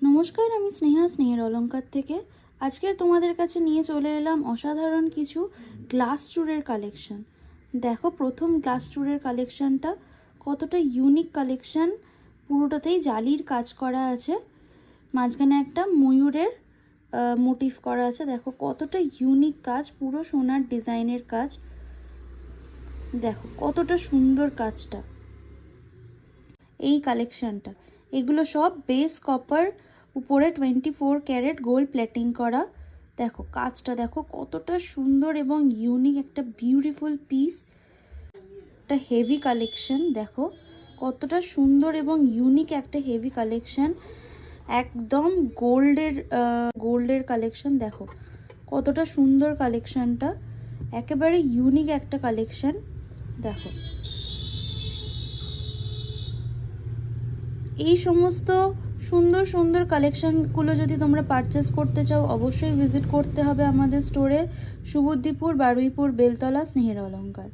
নমস্কার, আমি স্নেহা স্নেহের অলংকার থেকে। আজকের তোমাদের কাছে নিয়ে চলে এলাম অসাধারণ কিছু গ্লাস চূড়ের কালেকশন। দেখো, প্রথম গ্লাস চূড়ের কালেকশনটা কতটা ইউনিক কালেকশন। পুরোটাতেই জালির কাজ করা আছে, মাঝখানে একটা ময়ূরের মোটিভ করা আছে। দেখো কতটা ইউনিক কাজ, পুরো সোনার ডিজাইনের কাজ। দেখো কতটা সুন্দর কাজটা, এই কালেকশনটা। এগুলো সব বেস কপার, উপরে 24 ক্যারেট গোল্ড প্লেটিং করা। দেখো কাজটা, দেখো কতটা সুন্দর এবং ইউনিক একটা বিউটিফুল পিস। একটা হেভি কালেকশন, দেখো কতটা সুন্দর এবং ইউনিক একটা হেভি কালেকশন। একদম গোল্ডের কালেকশন। দেখো কতটা সুন্দর কালেকশনটা, একেবারে ইউনিক একটা কালেকশন। দেখো এই সমস্ত সুন্দর সুন্দর কালেকশনগুলো যদি তোমরা পারচেস করতে চাও, অবশ্যই ভিজিট করতে হবে আমাদের স্টোরে, সুবুদ্দিপুর, বারুইপুর, বেলতলা, স্নেহের অলংকার।